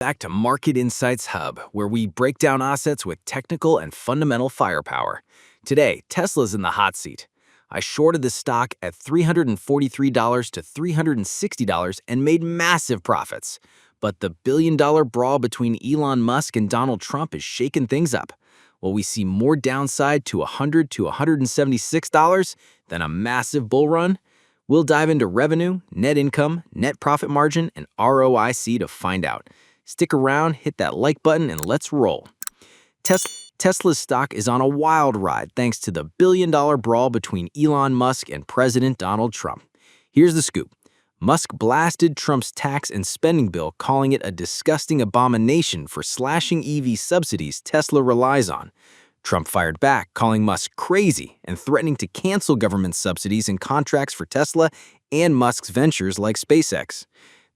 Back to Market Insights Hub, where we break down assets with technical and fundamental firepower. Today, Tesla's in the hot seat. I shorted the stock at $343 to $360 and made massive profits. But the billion-dollar brawl between Elon Musk and Donald Trump is shaking things up. Will we see more downside to $100 to $176 than a massive bull run? We'll dive into revenue, net income, net profit margin, and ROIC to find out. Stick around, hit that like button, and let's roll. Tesla's stock is on a wild ride thanks to the billion-dollar brawl between Elon Musk and President Donald Trump. Here's the scoop. Musk blasted Trump's tax and spending bill, calling it a disgusting abomination for slashing EV subsidies Tesla relies on. Trump fired back, calling Musk crazy and threatening to cancel government subsidies and contracts for Tesla and Musk's ventures like SpaceX.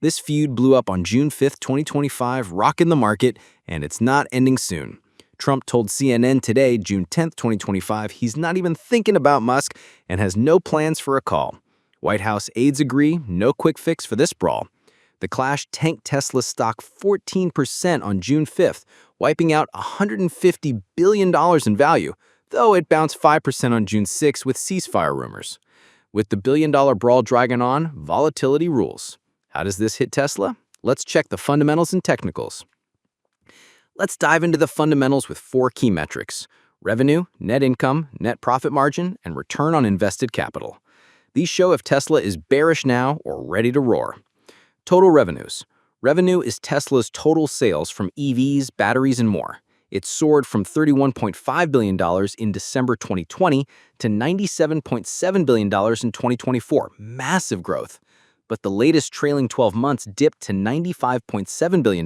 This feud blew up on June 5, 2025, rocking the market, and it's not ending soon. Trump told CNN today, June 10, 2025, he's not even thinking about Musk and has no plans for a call. White House aides agree, no quick fix for this brawl. The clash tanked Tesla's stock 14% on June 5th, wiping out $150 billion in value, though it bounced 5% on June 6 with ceasefire rumors. With the billion-dollar brawl dragging on, volatility rules. How does this hit Tesla? Let's check the fundamentals and technicals. Let's dive into the fundamentals with 4 key metrics: revenue, net income, net profit margin, and return on invested capital. These show if Tesla is bearish now or ready to roar. Total revenues. Revenue is Tesla's total sales from EVs, batteries, and more. It soared from $31.5 billion in December 2020 to $97.7 billion in 2024. Massive growth. But the latest trailing 12 months dipped to $95.7 billion.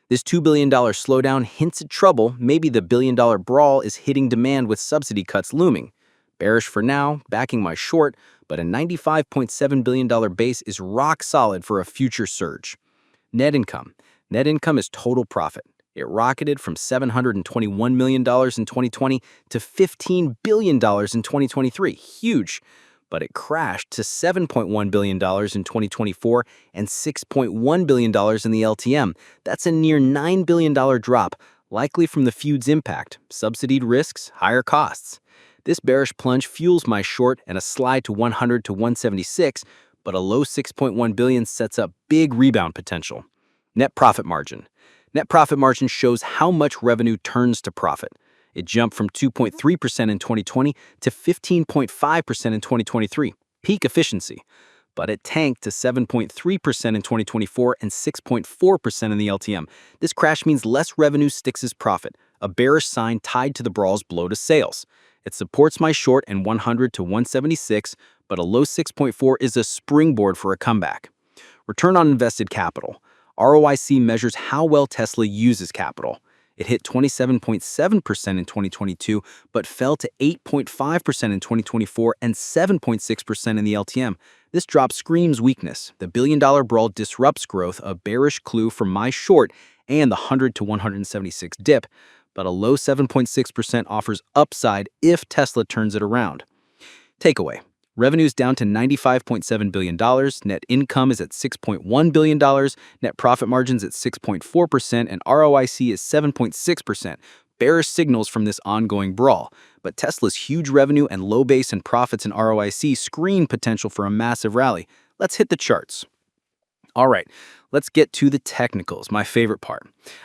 This $2 billion slowdown hints at trouble. Maybe the billion-dollar brawl is hitting demand with subsidy cuts looming. Bearish for now, backing my short, but a $95.7 billion base is rock solid for a future surge. Net income. Net income is total profit. It rocketed from $721 million in 2020 to $15 billion in 2023. Huge. But it crashed to $7.1 billion in 2024 and $6.1 billion in the LTM. That's a near $9 billion drop, likely from the feud's impact, subsidied risks, higher costs. This bearish plunge fuels my short and a slide to 100 to 176, but a low $6.1 billion sets up big rebound potential. Net profit margin. Net profit margin shows how much revenue turns to profit. It jumped from 2.3% in 2020 to 15.5% in 2023, peak efficiency. But it tanked to 7.3% in 2024 and 6.4% in the LTM. This crash means less revenue sticks as profit, a bearish sign tied to the brawl's blow to sales. It supports my short in 100 to 176, but a low 6.4 is a springboard for a comeback. Return on invested capital. ROIC measures how well Tesla uses capital. It hit 27.7% in 2022, but fell to 8.5% in 2024 and 7.6% in the LTM. This drop screams weakness. The billion-dollar brawl disrupts growth, a bearish clue for my short and the 100 to 176 dip, but a low 7.6% offers upside if Tesla turns it around. Takeaway. Revenue's down to $95.7 billion, net income is at $6.1 billion, net profit margins at 6.4%, and ROIC is 7.6%. Bearish signals from this ongoing brawl. But Tesla's huge revenue and low base and profits in ROIC screen potential for a massive rally. Let's hit the charts. All right, let's get to the technicals, my favorite part.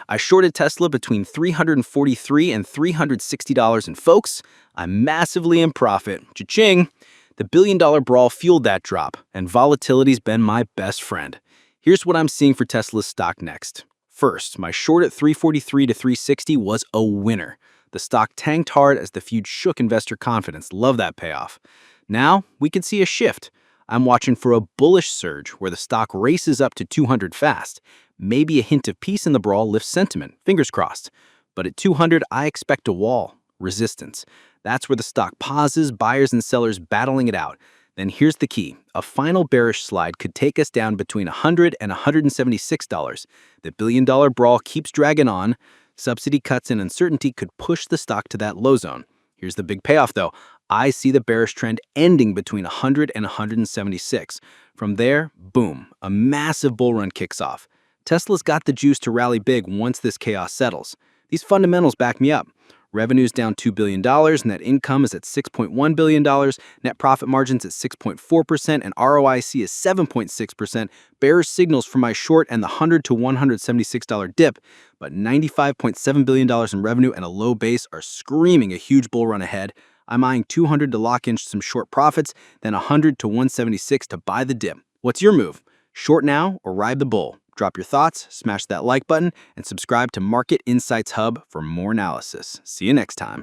I shorted Tesla between $343 and $360, and folks, I'm massively in profit. Cha-ching! The billion-dollar brawl fueled that drop, and volatility's been my best friend. Here's what I'm seeing for Tesla's stock next. First, my short at $343 to $360 was a winner. The stock tanked hard as the feud shook investor confidence. Love that payoff. Now, we can see a shift. I'm watching for a bullish surge where the stock races up to 200 fast. Maybe a hint of peace in the brawl lifts sentiment. Fingers crossed. But at 200, I expect a wall. Resistance. That's where the stock pauses, buyers and sellers battling it out. Then here's the key. A final bearish slide could take us down between $100 and $176. The billion-dollar brawl keeps dragging on. Subsidy cuts and uncertainty could push the stock to that low zone. Here's the big payoff, though. I see the bearish trend ending between 100 and 176. From there, boom, a massive bull run kicks off. Tesla's got the juice to rally big once this chaos settles. These fundamentals back me up. Revenue's down $2 billion, net income is at $6.1 billion, net profit margins at 6.4%, and ROIC is 7.6%. Bearish signals for my short and the $100 to $176 dip, but $95.7 billion in revenue and a low base are screaming a huge bull run ahead. I'm eyeing 200 to lock in some short profits, then 100 to 176 to buy the dip. What's your move? Short now or ride the bull? Drop your thoughts, smash that like button, and subscribe to Market Insights Hub for more analysis. See you next time.